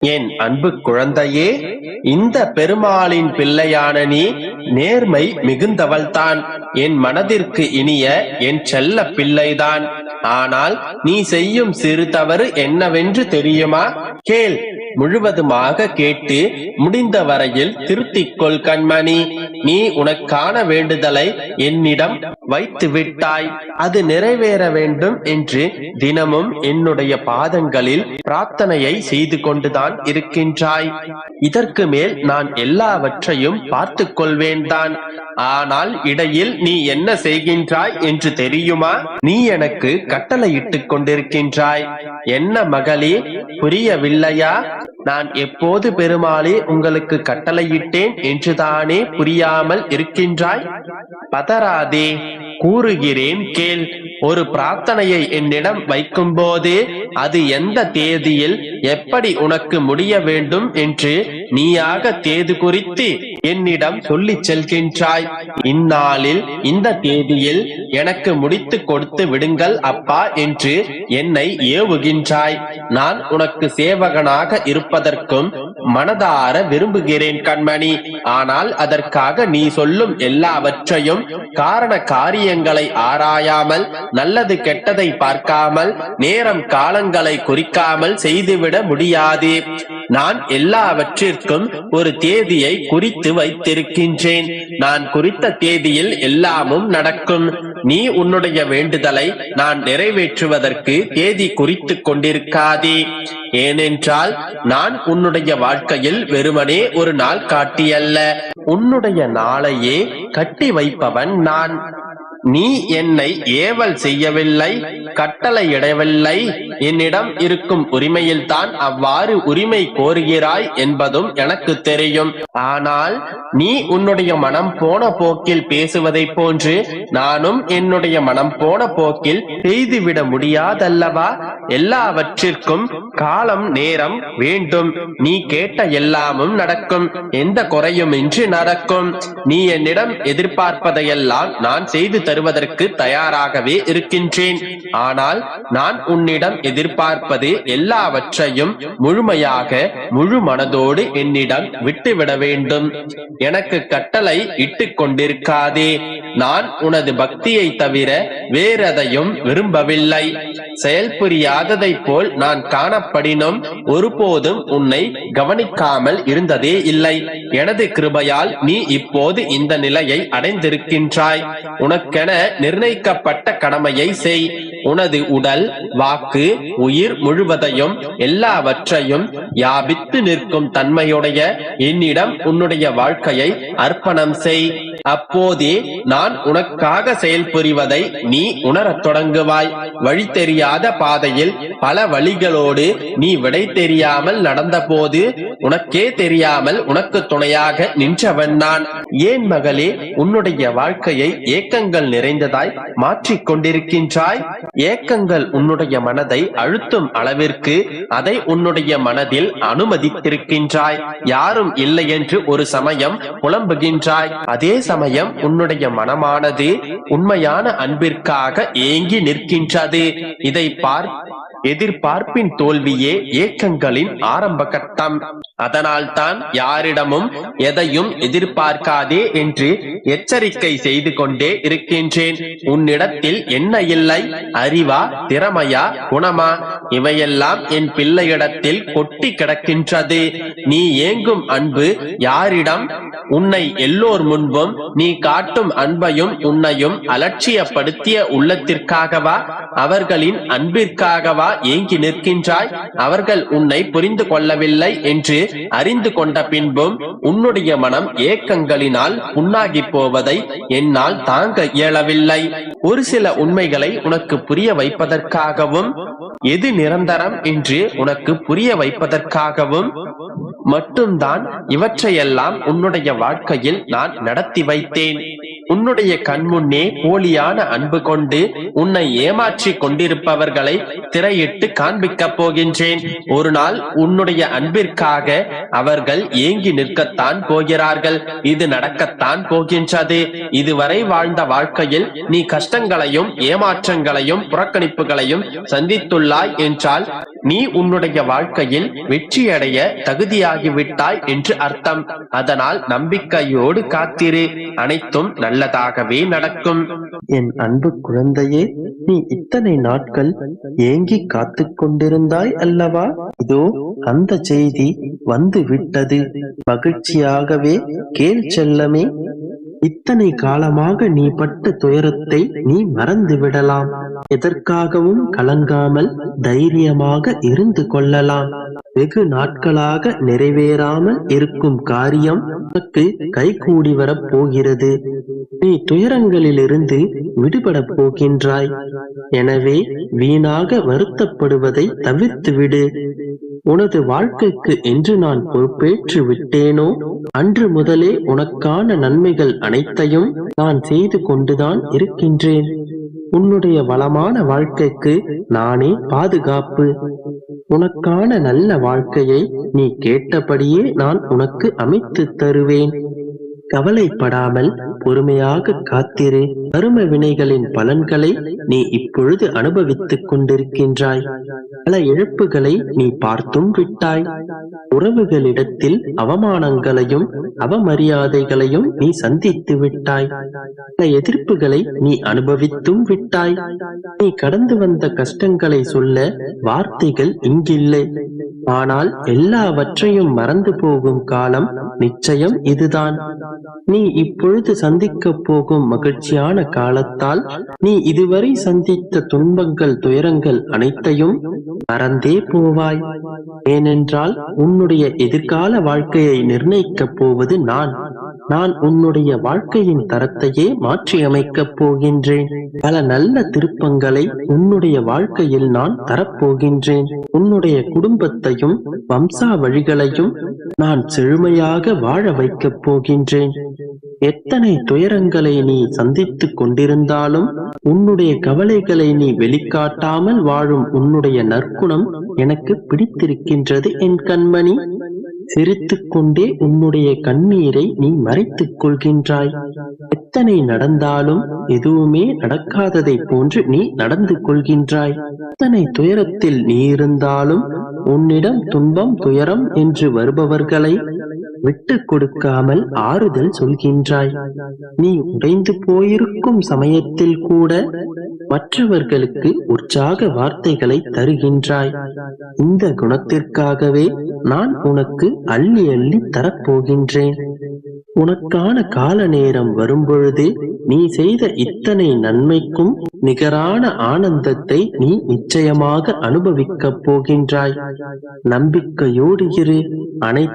என் அன்பு குழந்தையே, இந்த பெருமாளின் பிள்ளையான நீ நேர்மை மிகுந்தவள்தான். என் மனதிற்கு இனிய என் செல்ல பிள்ளைதான். ஆனால் நீ செய்யும் சிறு தவறு என்னவென்று தெரியுமா? கேள். முழுவதுமாக கேட்டு முடிந்த வரையில் திருத்திக் கொள் கண்மணி. நீ உனக்கான வேண்டுதலை என்னிடம் வைத்து விட்டாய். அது நிறைவேற வேண்டும் என்று தினமும் என்னுடைய பாதங்களில் பிரார்த்தனையை செய்து கொண்டுதான் இருக்கின்றாய். இதற்கு மேல் நான் எல்லாவற்றையும் பார்த்து கொள்வேன் தான். ஆனால் இடையில் நீ என்ன செய்கின்றாய் என்று தெரியுமா? நீ எனக்கு கட்டளையிட்டுக் கொண்டிருக்கின்றாய். என்ன மகளே, புரியவில்லையா? நான் எப்போது பெருமாளே உங்களுக்கு கட்டளையிட்டேன் என்றுதானே புரியாமல் இருக்கின்றாய்? பதறாதே, கூறுகிறேன் கேள். ஒரு பிரார்த்தனையை என்னிடம் வைக்கும் போது அது எந்த தேதியில் எப்படி உனக்கு முடிய வேண்டும் என்று நீயாக தேதி குறித்து என்னிடம் சொல்லி செல்கின்றாய். இந்நாளில் இந்த தேதியில் எனக்கு முடித்து கொடுத்து விடுங்கள் அப்பா என்று என்னை ஏவுகின்றாய். நான் உனக்கு சேவகனாக இருப்பதற்கும் மனதார விரும்புகிறேன் கண்மணி. ஆனால் அதற்காக நீ சொல்லும் எல்லாவற்றையும் காரண காரியங்களை ஆராயாமல், நல்லது கெட்டதை பார்க்காமல், நேரம் காலங்களை குறிக்காமல் செய்துவிட முடியாது. நான் எல்லாவற்றிற்கும் ஒரு தேதியை குறித்து வைத்திருக்கின்றேன். நான் குறித்த தேதியில் எல்லாமும் நடக்கும். நீ உன்னுடைய வேண்டுதலை நான் நிறைவேற்றுவதற்கு தேதி குறித்து கொண்டிருக்காதே. ஏனென்றால் நான் உன்னுடைய வாழ்க்கையில் வெறுமனே ஒரு நாள் காட்டியல்ல, உன்னுடைய நாளையே கட்டி வைப்பவன் நான். நீ என்னை ஏவல் செய்யவில்லை, கட்டளையிடவில்லை. என்னிடம் இருக்கும் உரிமையில்தான் அவ்வாறு உரிமை கோருகிறாய் என்பதும் எனக்கு தெரியும். ஆனால் நீ உன்னுடைய மனம் போன போக்கில் பேசுவதை போன்று நானும் என்னுடைய மனம் போன போக்கில் செய்துவிட முடியாதல்லவா? எல்லாவற்றிற்கும் காலம் நேரம் வேண்டும். நீ கேட்ட எல்லாமும் நடக்கும், எந்த குறையும் இன்றி நடக்கும். நீ என்னிடம் எதிர்பார்ப்பதையெல்லாம் நான் செய்து தருவதற்கு தயாராகவே இருக்கின்றேன். ஆனால் நான் உன்னிடம் எதிர்பார்ப்பது எல்லாவற்றையும் முழுமையாக முழு மனதோடு என்னிடம் விட்டுவிட வேண்டும். எனக்கு கட்டளை இட்டுக் கொண்டிருக்காதே. நான் உனது பக்தியை தவிர வேறெதையும் விரும்பவில்லை. செயல்புரியாததை போல் நான் காணப்படினும் ஒருபோதும் உன்னை கவனிக்காமல் இருந்ததே இல்லை. எனது கிருபையால் நீ இப்போது இந்த நிலையை அடைந்திருக்கின்றாய். உனக்கென நிர்ணயிக்கப்பட்ட கடமையை செய். உனது உடல், வாக்கு, உயிர் முழுவதையும் எல்லாவற்றையும் யாபித்து நிற்கும் தன்மையுடைய என்னிடம் உன்னுடைய வாழ்க்கையை அர்ப்பணம் செய். அப்போதே நான் உனக்காக செயல்புரிவதை நீ உணரத் தொடங்குவாய். வழி தெரியாத பாதையில் பல வழிகளோடு நீ விடை தெரியாமல் நடந்த போது உனக்கே தெரியாமல் உனக்கு துணையாக நின்றவன் நான். ஏன் மகளே, உன்னுடைய வாழ்க்கையை ஏக்கங்கள் நிறைந்ததாய் மாற்றிக் கொண்டிருக்கின்றாய்? ஏக்கங்கள் உன்னுடைய மனதை அழுத்தும் அளவிற்கு அதை உன்னுடைய மனதில் அனுமதித்திருக்கின்றாய். யாரும் இல்லை என்று ஒரு சமயம் புலம்புகின்றாய். அதே சமயம் உன்னுடைய மனமானது உண்மையான அன்பிற்காக ஏங்கி நிற்கின்றது. இதை எதிர்பார்ப்பின் தோல்வியே ஏக்கங்களின் ஆரம்ப கட்டம். அதனால்தான் யாரிடமும் எதையும் எதிர்பார்க்காதே என்று எச்சரிக்கை செய்து கொண்டே இருக்கின்றேன். உன்னிடத்தில் என்ன இல்லை? அறிவா, திறமையா, குணமா? இவையெல்லாம் என் பிள்ளையிடத்தில் கொட்டி கிடக்கின்றது. நீ ஏங்கும் அன்பு யாரிடம்? உன்னை எல்லோர் முன்பும் நீ காட்டும் அன்பையும் உன்னையும் அலட்சியப்படுத்திய உள்ளத்திற்காகவா? அவர்களின் அன்பிற்காகவா ஏங்கி நிற்கின்றாய்? அவர்கள் உன்னை புரிந்து கொள்ளவில்லை என்று அறிந்து கொண்ட பின்பும் உன்னுடைய மனம் ஏக்கங்களினால் புண்ணாகி போவதை என்னால் தாங்க இயலவில்லை. ஒரு சில உண்மைகளை உனக்கு புரிய வைப்பதற்காகவும், எது நிரந்தரம் என்று உனக்கு புரிய வைப்பதற்காகவும் மட்டும்தான் இவற்றையெல்லாம் உன்னுடைய வாழ்க்கையில் நான் நடத்தி வைத்தேன். உன்னுடைய கண்முன்னே போலியான அன்பு கொண்டு உன்னை ஏமாற்றி கொண்டிருப்பவர்களை திரையிட்டு காண்பிக்கப் போகின்றேன். ஒரு நாள் உன்னுடைய அன்பிற்காக அவர்கள் ஏங்கி நிற்கத்தான் போகிறார்கள். இது நடக்கத்தான் போகின்றது. இதுவரை வாழ்ந்த வாழ்க்கையில் நீ கஷ்டங்களையும் ஏமாற்றங்களையும் புறக்கணிப்புகளையும் சந்தித்துள்ளாய் என்றால் நீ உன்னுடைய வாழ்க்கையில் வெற்றியடைய தகுதியாகிவிட்டாய் என்று அர்த்தம். அதனால் நம்பிக்கையோடு காத்திரு, அனைத்தும் நல்லதாகவே நடக்கும். என் அன்பு குழந்தையே, நீ இத்தனை நாட்கள் ஏங்கி காத்து கொண்டிருந்தாய் அல்லவா? இதோ அந்த செய்தி வந்து விட்டது. மகிழ்ச்சியாகவே கேள் செல்லமே. இத்தனை காலமாக நீ பட்ட துயரத்தை நீ மறந்து விடலாம். எதற்காகவும் கலங்காமல் தைரியமாக இருந்து கொள்ளலாம். வெகு நாட்களாக நிறைவேறாமல் இருக்கும் காரியம் உனக்கு கைகூடி வரப் போகிறது. நீ துயரங்களிலிருந்து விடுபட போகின்றாய். எனவே வீணாக வருத்தப்படுவதை தவிர்த்து விடு. உனது வாழ்க்கைக்கு என்று நான் பொறுப்பேற்று விட்டேனோ அன்று முதலே உனக்கான நன்மைகள் அனைத்தையும் நான் செய்து கொண்டுதான் இருக்கின்றேன். உன்னுடைய வளமான வாழ்க்கைக்கு நானே பாதுகாப்பு. உனக்கான நல்ல வாழ்க்கையை நீ கேட்டபடியே நான் உனக்கு அமைத்து தருவேன். கவலைப்படாமல் பொறுமையாக காத்திரு. கரும வினைகளின் பலன்களை நீ இப்பொழுது அனுபவித்துக் கொண்டிருக்கின்றாய். பல இழப்புகளை நீ பார்த்தும் விட்டாய். உறவுகளிடத்தில் அவமானங்களையும் அவமரியாதைகளையும் நீ சந்தித்து விட்டாய். பல எதிர்ப்புகளை நீ அனுபவித்தும் விட்டாய். நீ கடந்து வந்த கஷ்டங்களை சொல்ல வார்த்தைகள் இங்கில்லை. ஆனால் எல்லாவற்றையும் மறந்து போகும் காலம் நிச்சயம் இதுதான். நீ இப்பொழுது சந்திக்க போகும் மகிழ்ச்சியான காலத்தால் நீ இதுவரை சந்தித்த துன்பங்கள் துயரங்கள் அனைத்தையும் மறந்தே போவாய். ஏனென்றால் உன்னுடைய எதிர்கால வாழ்க்கையை நிர்ணயிக்கப் போவது நான் உன்னுடைய வாழ்க்கையின் தரத்தையே மாற்றி அமைக்கப் போகின்றேன். பல நல்ல திருப்பங்களை உன்னுடைய வாழ்க்கையில் நான் தரப்போகின்றேன். உன்னுடைய குடும்பத்தையும் வம்சாவழிகளையும் நான் செழுமையாக வாழ வைக்கப் போகின்றேன். எத்தனை துயரங்களை நீ சந்தித்துக் கொண்டிருந்தாலும் உன்னுடைய கவலைகளை நீ வெளிக்காட்டாமல் வாழும் உன்னுடைய நற்குணம் எனக்கு பிடித்திருக்கின்றது என் கண்மணி. சிரித்துக் கொண்டே உன்னுடைய கண்ணீரை நீ மறைத்துக் கொள்கின்றாய். எத்தனை நடந்தாலும் எதுவுமே நடக்காததை போன்று நீ நடந்து கொள்கின்றாய். எத்தனை துயரத்தில் நீ இருந்தாலும் உன்னிடம் துன்பம் துயரம் என்று வருபவர்களை விட்டு கொடுக்காமல் ஆறுதல் சொல்கின்றாய். நீ உடைந்து போயிருக்கும் சமயத்தில் கூட மற்றவர்களுக்கு உற்சாக வார்த்தைகளை தருகின்றாய். இந்த குணத்திற்காகவே நான் உனக்கு அள்ளி அள்ளி தரப்போகின்றேன். உனக்கான கால நேரம் வரும்பொழுது நீ செய்த இத்தனை நன்மைக்கும் நிகரான ஆனந்தத்தை நீ நிச்சயமாக அனுபவிக்கப் போகின்றாய். நம்பிக்கையோடு இரு. அனைத்து